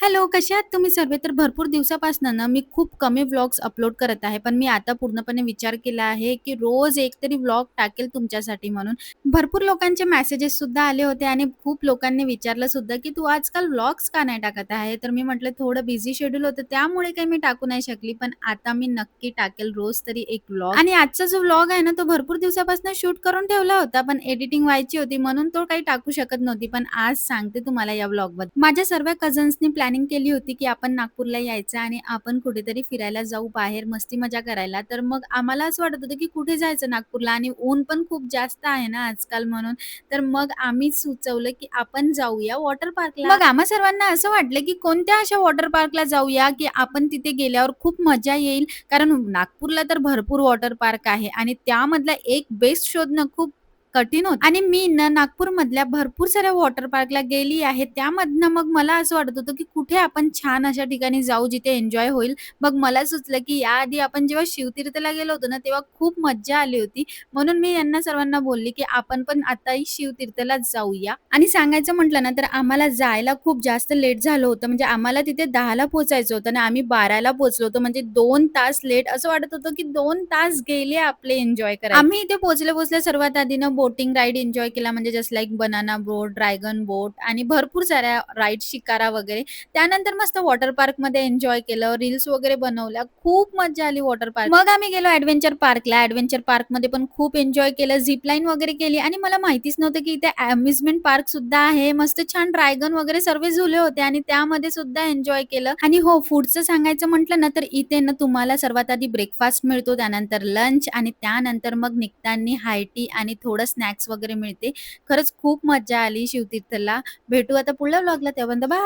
Hello, कसे आहात तुम्ही सर्व? तर भरपूर दिवसापासून ना मी खूप कमी व्लॉग्स अपलोड करत आहे. पण मी आता पूर्णपणे विचार केला आहे, की रोज एक तरी व्लॉग टाकेल तुमच्यासाठी म्हणून. भरपूर लोकांचे मेसेजेस सुद्धा आले होते आणि खूप लोकांनी विचारलं सुद्धा, की "तू आजकाल व्लॉग्स का नाही टाकत आहे?" तर मी म्हटलं थोडं बिझी शेड्यूल होतं त्यामुळे काही मी टाकू नाही शकली. पण आता मी नक्की टाकेल रोज तरी एक व्लॉग. आणि आजचा जो व्लॉग आहे ना, तो भरपूर दिवसापासून शूट करून ठेवला होता, पण एडिटिंग व्हायची होती म्हणून तो काही टाकू शकत नव्हती. पण आज सांगते तुम्हाला या व्लॉगबद्दल. माझ्या सर्व कझन्सनी प्लॅनिंग केली होती, की आपण नागपूरला यायचं आणि आपण कुठेतरी फिरायला जाऊ बाहेर मस्ती मजा करायला. तर मग आम्हाला असं वाटत होतं, की कुठे जायचं नागपूरला आणि ऊन पण खूप जास्त आहे ना आजकाल म्हणून. तर मग आम्ही सुचवलं, की आपण जाऊया वॉटर पार्कला. मग आम्हा सर्वांना असं वाटलं, की कोणत्या अशा वॉटर पार्कला जाऊया, की आपण तिथे गेल्यावर खूप मजा येईल. कारण नागपूरला तर भरपूर वॉटर पार्क आहे आणि त्यामधला एक बेस्ट शोधणं खूप कठीण होतं. आणि मी ना नागपूरमधल्या भरपूर साऱ्या वॉटर पार्कला गेली आहे. त्यामधनं मग मला असं वाटत होतं, की कुठे आपण छान अशा ठिकाणी जाऊ जिथे एन्जॉय होईल. मग मला सुचलं, की याआधी आपण जेव्हा शिवतीर्थला गेलो होतो ना, तेव्हा खूप मज्जा आली होती. म्हणून मी यांना सर्वांना बोलली, की आपण पण आताही शिवतीर्थलाच जाऊया. आणि सांगायचं म्हटलं ना, तर आम्हाला जायला खूप जास्त लेट झालं होतं. म्हणजे आम्हाला तिथे 10:00ला पोहोचायचं होतं आणि आम्ही 12:00ला पोहोचलो होतो. म्हणजे 2 तास लेट. असं वाटत होतं, की 2 तास गेले आपले एन्जॉय करायला. आम्ही इथे पोहोचल्या-पोहोचल्या सर्वात आधी ना बोटिंग राईड एन्जॉय केला. म्हणजे just like banana boat, dragon boat आणि भरपूर साऱ्या राईड, शिकारा वगैरे. त्यानंतर मस्त वॉटर पार्कमध्ये एन्जॉय केलं, रील्स वगैरे बनवल्या. खूप मज्जा आली वॉटर पार्क. मग आम्ही गेलो एडव्हेंचर पार्कला. एडव्हेंचर पार्कमध्ये पण खूप एन्जॉय केलं. झिप लाईन वगैरे केली आणि मला माहितीच नव्हतं की इथे अम्युजमेंट पार्क सुद्धा आहे. मस्त छान ड्रॅगन वगैरे सर्व झुले होते आणि त्यामध्ये सुद्धा एन्जॉय केलं. आणि हो, फूडचं सांगायचं म्हटलं ना, तर इथे ना तुम्हाला सर्वात आधी ब्रेकफास्ट मिळतो, त्यानंतर लंच आणि त्यानंतर मग निघताना हाय टी आणि थोडं स्नॅक्स वगैरे मिळते. खरंच खूप मज्जा आली शिवतीर्थला. भेटू आता पुढल्या व्लॉगला. तेव्हा बाय.